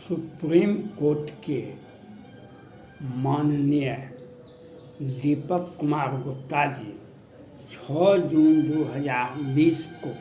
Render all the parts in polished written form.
Supreme court के माननीय दीपक कुमार गुप्ता जी 6 जून 2020 को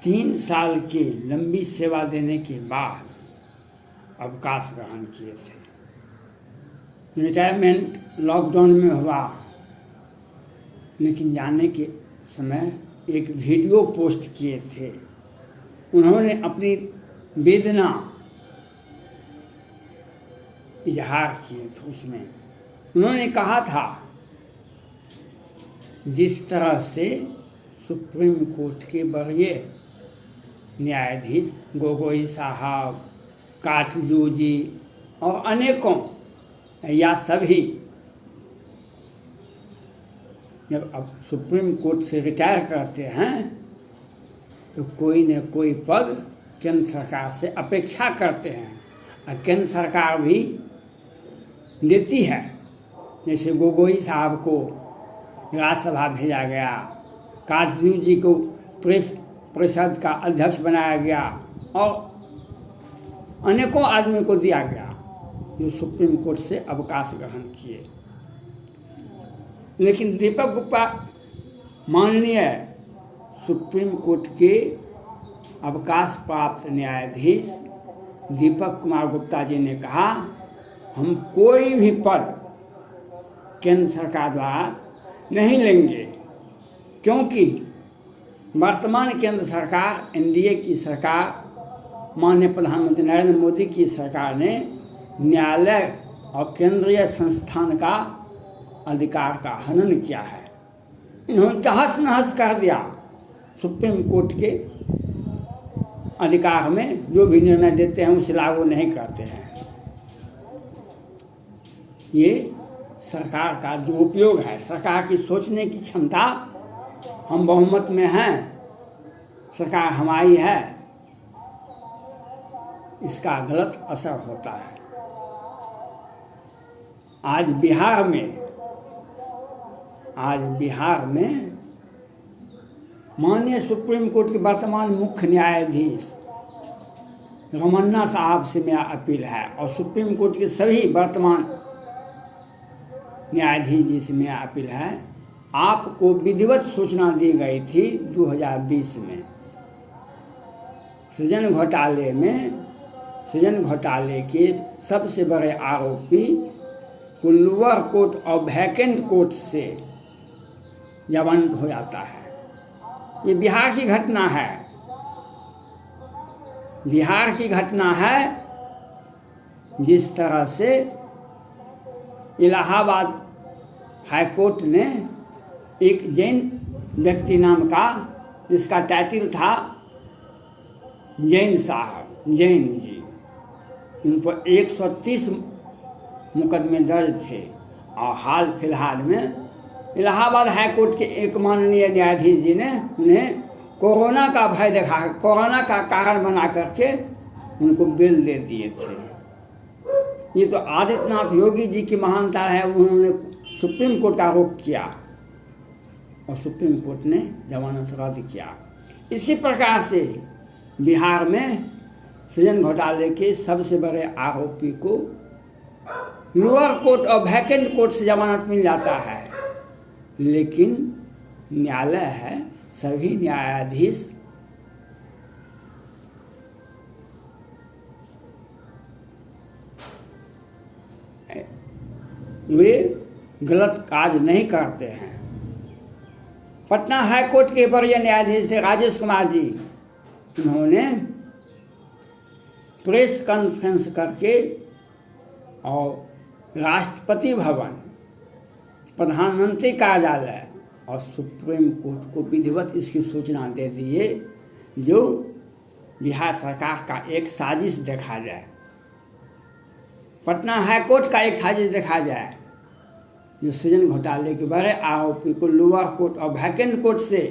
3 साल की लंबी सेवा देने के बाद अवकाश ग्रहण किए थे। रिटायरमेंट लॉकडाउन में हुआ, लेकिन जाने के समय एक वीडियो पोस्ट किए थे। उन्होंने अपनी वेदना इजहार किए थे। उसमें उन्होंने कहा था, जिस तरह से सुप्रीम कोर्ट के बड़े न्यायाधीश गोगोई साहब, काटजू जी और अनेकों या सभी जब अब सुप्रीम कोर्ट से रिटायर करते हैं तो कोई न कोई पद केंद्र सरकार से अपेक्षा करते हैं और केंद्र सरकार भी देती है। जैसे गोगोई साहब को राज्यसभा भेजा गया, काटजू जी को प्रेस परिषद का अध्यक्ष बनाया गया और अनेकों आदमी को दिया गया जो सुप्रीम कोर्ट से अवकाश ग्रहण किए। लेकिन दीपक गुप्ता माननीय सुप्रीम कोर्ट के अवकाश प्राप्त न्यायाधीश दीपक कुमार गुप्ता जी ने कहा, हम कोई भी पद केंद्र सरकार द्वारा नहीं लेंगे, क्योंकि वर्तमान केंद्र सरकार एनडीए की सरकार माननीय प्रधानमंत्री नरेंद्र मोदी की सरकार ने न्यायालय और केंद्रीय संस्थान का अधिकार का हनन किया है। इन्होंने तहस नहस कर दिया। सुप्रीम कोर्ट के अधिकार में जो भी निर्णय देते हैं उसे लागू नहीं करते हैं। ये सरकार का दुरुपयोग है। सरकार की सोचने की क्षमता, हम बहुमत में हैं, सरकार हमारी है, इसका गलत असर होता है। आज बिहार में माननीय सुप्रीम कोर्ट के वर्तमान मुख्य न्यायाधीश रमन्ना साहब से मेरा अपील है और सुप्रीम कोर्ट के सभी वर्तमान न्यायाधीश जी से मेरा अपील है, आपको विधिवत सूचना दी गई थी 2020 में सृजन घोटाले के सबसे बड़े आरोपी को लोअर कोर्ट और वैकेंट कोर्ट से जमानत हो जाता है। ये बिहार की घटना है। बिहार की घटना है। जिस तरह से इलाहाबाद हाईकोर्ट ने एक जैन व्यक्ति नाम का, जिसका टाइटल था जैन जी, उन पर 130 मुकदमे दर्ज थे और हाल फिलहाल में इलाहाबाद हाईकोर्ट के एक माननीय न्यायाधीश जी ने उन्हें कोरोना का भय देखा, कोरोना का कारण बना करके उनको बेल दे दिए थे। ये तो आदित्यनाथ योगी जी की महानता है। उन्होंने सुप्रीम कोर्ट का रुख किया और सुप्रीम कोर्ट ने जमानत रद्द किया। इसी प्रकार से बिहार में सृजन घोटाले के सबसे बड़े आरोपी को लोअर कोर्ट और वैकेंट कोर्ट से जमानत मिल जाता है, लेकिन न्यायालय है, सभी न्यायाधीश वे गलत काज नहीं करते हैं। पटना हाईकोर्ट के वरीय न्यायाधीश थे राजेश कुमार जी। उन्होंने प्रेस कॉन्फ्रेंस करके और राष्ट्रपति भवन, प्रधानमंत्री कार्यालय और सुप्रीम कोर्ट को विधिवत इसकी सूचना दे दिए, जो बिहार सरकार का एक साजिश देखा जाए, पटना हाईकोर्ट का एक साजिश देखा जाए, जो सृजन घोटाले के बड़े आरोपी को लोअर कोर्ट और वैकेंट कोर्ट से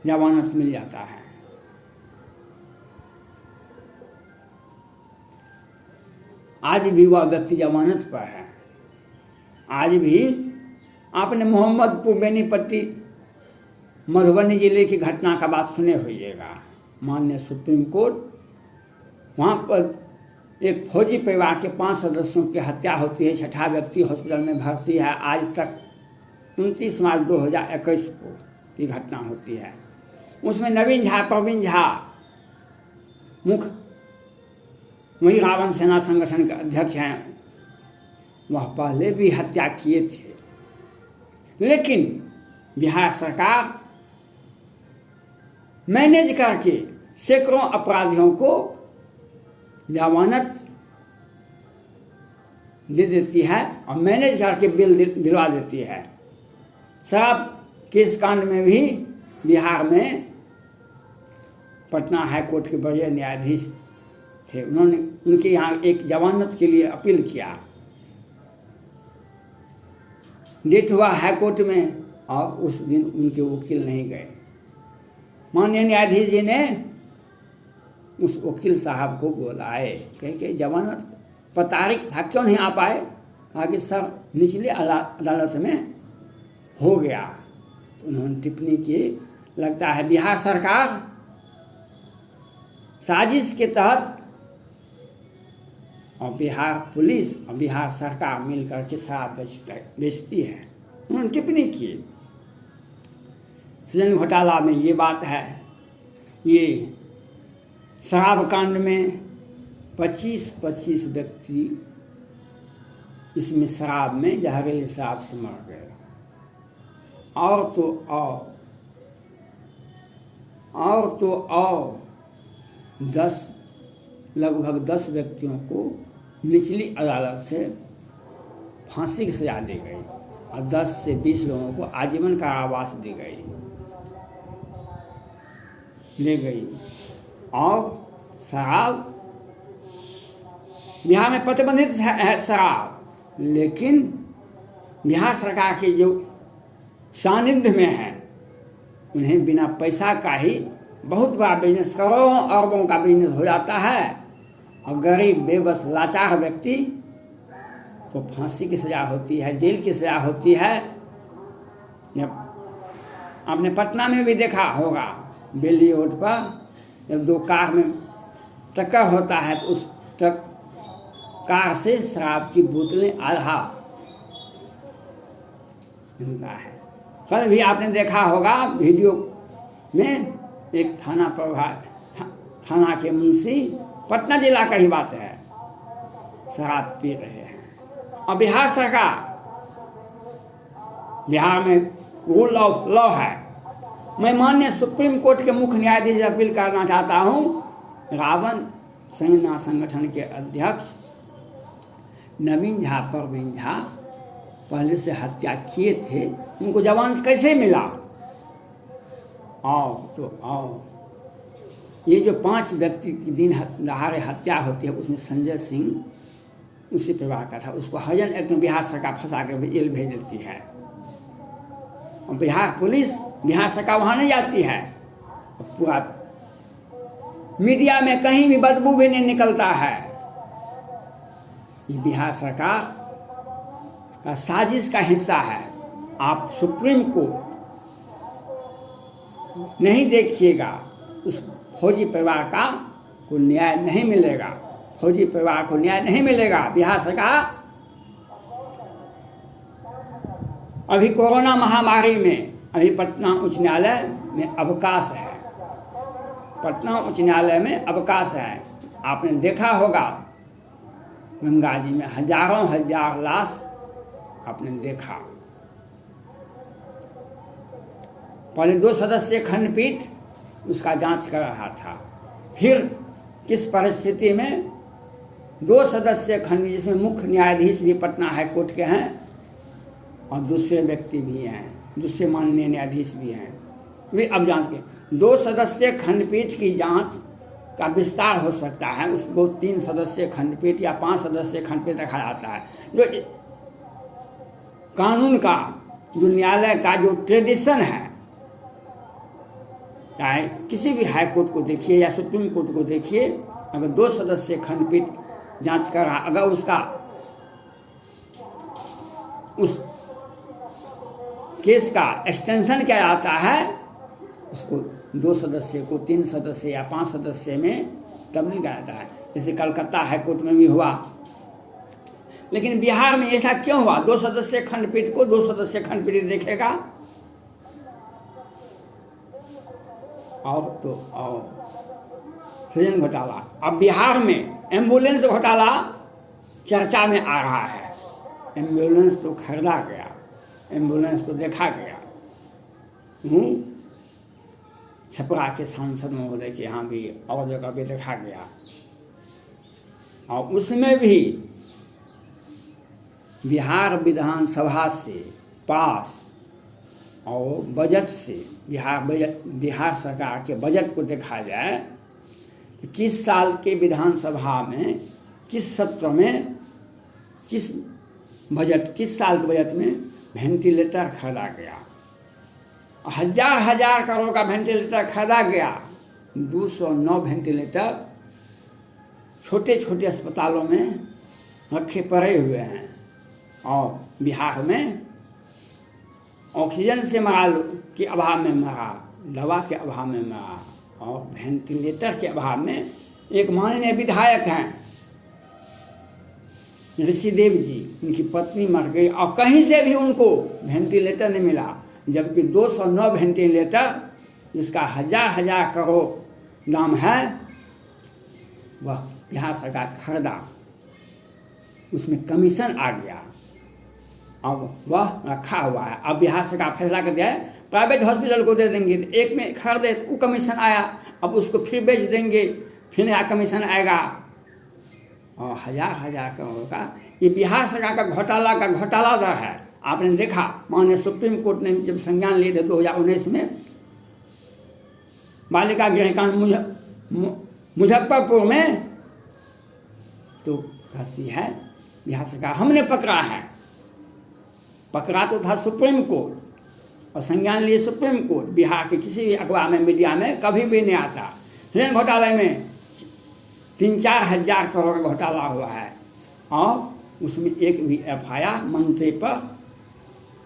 जमानत मिल जाता है। आज भी वह व्यक्ति जमानत पर है। आज भी आपने मोहम्मदपुर बेनीपट्टी मधुबनी जिले की घटना का बात सुने होइएगा। माननीय सुप्रीम कोर्ट, वहाँ पर एक फौजी परिवार के 5 सदस्यों की हत्या होती है, 6ठा व्यक्ति हॉस्पिटल में भर्ती है। आज तक 29 मार्च 2021 को की घटना होती है। उसमें नवीन झा, प्रवीण झा मुख्य वही रावण सेना संगठन के अध्यक्ष हैं, वह पहले भी हत्या किए थे, लेकिन बिहार सरकार मैनेज करके सैकड़ों अपराधियों को जमानत दे देती है और मैनेज करके बिल दिलवा देती है। शराब केस कांड में भी बिहार में पटना हाई कोर्ट के बड़े न्यायाधीश थे, उन्होंने उनके यहाँ एक जमानत के लिए अपील किया। डेट हुआ हाई कोर्ट में और उस दिन उनके वकील नहीं गए। माननीय न्यायाधीश जी ने उस वकील साहब को बुलाए, कहे कि जमानत पर तारीख था, क्यों नहीं आ पाए? कहा कि सर निचले अदालत में हो गया। तो उन्होंने टिप्पणी की, लगता है बिहार सरकार साजिश के तहत और बिहार पुलिस और बिहार सरकार मिलकर के शराब बेचती है। उन्होंने टिप्पणी की। सृजन घोटाला में ये बात है, ये शराब कांड में 25 व्यक्ति इसमें शराब में जहरीली शराब से मर गए। और तो लगभग 10 व्यक्तियों को निचली अदालत से फांसी की सजा दी गई और 10 से 20 लोगों को आजीवन कारावास दी गई। और शराब बिहार में प्रतिबंधित है शराब, लेकिन बिहार सरकार के जो सानिध्य में है, उन्हें बिना पैसा का ही बहुत बड़ा बिजनेस, करोड़ों अरबों का बिजनेस हो जाता है और गरीब बेबस लाचार व्यक्ति को फांसी की सजा होती है, जेल की सजा होती है। आपने पटना में भी देखा होगा, बेली रोड पर जब 2 कार में टक्कर होता है तो उस कार से शराब की बोतलें आधा मिलता है। कल भी आपने देखा होगा वीडियो में, एक थाना के मुंशी, पटना जिला का ही बात है, शराब पी रहे हैं। और बिहार सरकार, बिहार में रूल ऑफ लॉ है। मैं माननीय सुप्रीम कोर्ट के मुख्य न्यायाधीश से अपील करना चाहता हूँ, रावण सेना संगठन के अध्यक्ष नवीन झा, प्रवीण झा पहले से हत्या किए थे, उनको जमानत कैसे मिला? ये जो 5 व्यक्ति की दिन दहाड़े हत्या होती है, उसमें संजय सिंह उसी परिवार का था। उसको हरिजन एक्ट में बिहार सरकार फंसा कर जेल भेज देती है और बिहार पुलिस, बिहार सरकार वहाँ नहीं जाती है। पूरा मीडिया में कहीं भी बदबू भी नहीं निकलता है। ये बिहार सरकार का साजिश का हिस्सा है। आप सुप्रीम कोर्ट नहीं देखिएगा, उस फौजी परिवार का को न्याय नहीं मिलेगा, फौजी परिवार को न्याय नहीं मिलेगा। बिहार सरकार अभी कोरोना महामारी में अभी पटना उच्च न्यायालय में अवकाश है, पटना उच्च न्यायालय में अवकाश है। आपने देखा होगा गंगा जी में हजार लाश आपने देखा। पहले 2 सदस्यीय खंडपीठ उसका जांच कर रहा था, फिर किस परिस्थिति में 2 सदस्यीय खंडपीठ, जिसमें मुख्य न्यायाधीश भी पटना हाई कोर्ट के हैं और दूसरे व्यक्ति भी हैं, दूसरे माननीय न्यायाधीश भी हैं, वे अब जांच के 2 सदस्यीय खंडपीठ की जांच का विस्तार हो सकता है। उसको 3 सदस्यीय खंडपीठ या 5 सदस्यीय खंडपीठ रखा जाता है। जो कानून का, जो न्यायालय का जो ट्रेडिशन है, चाहे किसी भी हाई कोर्ट को देखिए या सुप्रीम कोर्ट को देखिए, अगर 2 सदस्यीय खंडपीठ जांच कर रहा, अगर उसका उस केस का एक्सटेंशन किया जाता है उसको 2 सदस्य को 3 सदस्य या 5 सदस्य में तब्दील किया जाता है। जैसे कलकत्ता हाईकोर्ट में भी हुआ। लेकिन बिहार में ऐसा क्यों हुआ? 2 सदस्य खंडपीठ को 2 सदस्य खंडपीठ देखेगा। और सृजन घोटाला। अब बिहार में एम्बुलेंस घोटाला चर्चा में आ रहा है। एम्बुलेंस तो खरीदा गया, एम्बुलेंस तो देखा गया। छपरा के सांसद महोदय के यहाँ भी और जगह भी देखा गया, और उसमें भी बिहार विधानसभा से पास और बजट से बिहार सरकार के बजट को देखा जाए तो किस साल के विधानसभा में, किस सत्र में, किस साल के बजट में वेंटिलेटर खरीदा गया। हजार करोड़ का वेंटिलेटर खरीदा गया। 209 वेंटिलेटर छोटे छोटे अस्पतालों में रखे पड़े हुए हैं, और बिहार में ऑक्सीजन से मरा के अभाव में मरा, दवा के अभाव में मरा, और वेंटिलेटर के अभाव में एक माननीय विधायक हैं ऋषिदेव जी, उनकी पत्नी मर गई और कहीं से भी उनको वेंटिलेटर नहीं मिला। जबकि 209 वेंटिलेटर जिसका हजार करोड़ दाम है वह बिहार सरकार खरीदा, उसमें कमीशन आ गया, अब वह रखा हुआ है। अब बिहार सरकार फैसला कर दिया है प्राइवेट हॉस्पिटल को दे देंगे, एक में खरीदे वो कमीशन आया, अब उसको फिर बेच देंगे, फिर नया कमीशन आएगा, और हजार करोड़ का ये बिहार सरकार का घोटाला दर है। आपने देखा माननीय सुप्रीम कोर्ट ने जब संज्ञान लिए थे 2019 में बालिका गृहकांड मुजफ्फरपुर में, तो कहती है बिहार सरकार हमने पकड़ा है। पकड़ा तो था सुप्रीम कोर्ट और संज्ञान लिए सुप्रीम कोर्ट। बिहार के किसी भी अखबार में, मीडिया में कभी भी नहीं आता। सृजन घोटाले में 3-4 हजार करोड़ का घोटाला हुआ है, और उसमें एक भी FIR मंत्री पर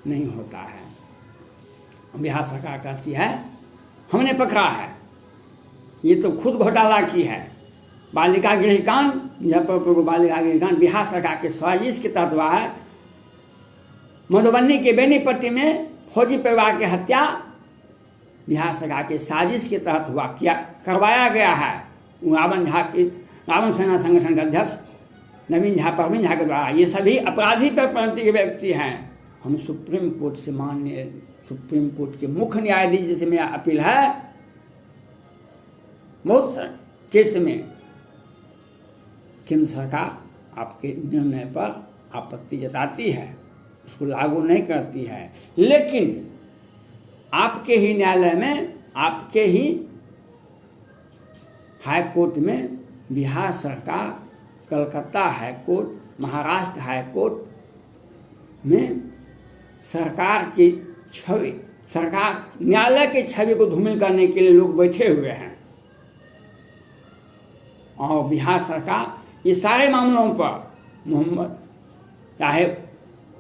नहीं होता है। बिहार सरकार कहती है हमने पकड़ा है, ये तो खुद घोटाला की है। बालिका गृहकांड, मुजफ्फरपुर को बालिका गृहकांड बिहार सरकार के साजिश के तहत हुआ है। मधुबनी के बेनीपट्टी में फौजी परिवार की हत्या बिहार सरकार के साजिश के तहत करवाया गया है। रावण सेना संगठन के अध्यक्ष नवीन झा, परवीन झा के द्वारा। ये सभी अपराधी पर परिणति के व्यक्ति हैं। हम सुप्रीम कोर्ट से माननीय सुप्रीम कोर्ट के मुख्य न्यायाधीश से मेरा अपील है, बहुत केस में केंद्र सरकार आपके निर्णय पर आपत्ति जताती है, उसको लागू नहीं करती है, लेकिन आपके ही न्यायालय में, आपके ही हाई कोर्ट में बिहार सरकार, Calcutta high court, Maharashtra high court में सरकार की छवि, सरकार न्यायालय की छवि को धूमिल करने के लिए लोग बैठे हुए हैं। और बिहार सरकार ये सारे मामलों पर चाहे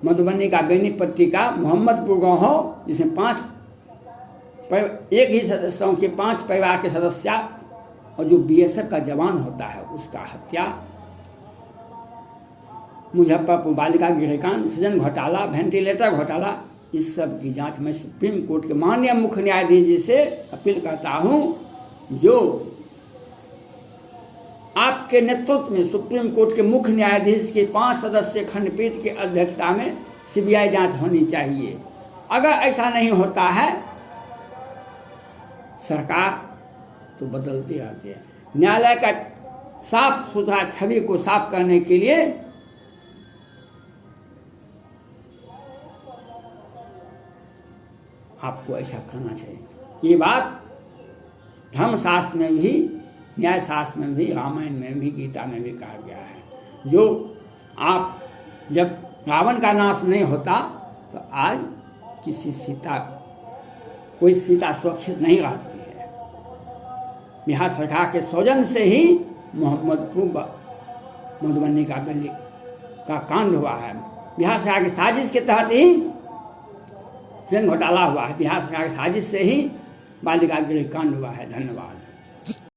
मधुबनी का बेनीपट्टी का मोहम्मदपुर गाँव हो, जिसमें 5 एक ही सदस्यों के 5 परिवार के सदस्य और जो BSF का जवान होता है उसका हत्या, मुजफ्फरपुर बालिका गृहकांड, सृजन घोटाला, वेंटिलेटर घोटाला, इस सब की जांच मैं सुप्रीम कोर्ट के माननीय मुख्य न्यायाधीश जी से अपील करता हूं, जो आपके नेतृत्व में सुप्रीम कोर्ट के मुख्य न्यायाधीश के 5 सदस्यीय खंडपीठ की अध्यक्षता में CBI जांच होनी चाहिए। अगर ऐसा नहीं होता है, सरकार तो बदलती रहती है। न्यायालय का साफ सुथरा छवि को साफ करने के लिए आपको ऐसा करना चाहिए। ये बात धर्मशास्त्र में भी, न्यायशास्त्र में भी, रामायण में भी, गीता में भी कहा गया है। जो आप जब रावण का नाश नहीं होता तो आज कोई सीता सुरक्षित नहीं रहती है। बिहार सरकार के सौजन्य से ही मोहम्मदपुर मधुबनी का कांड हुआ है। बिहार सरकार की साजिश के तहत ही सृजन घोटाला हुआ है। बिहार सरकार की साजिश से ही बालिका गृह कांड हुआ है। धन्यवाद।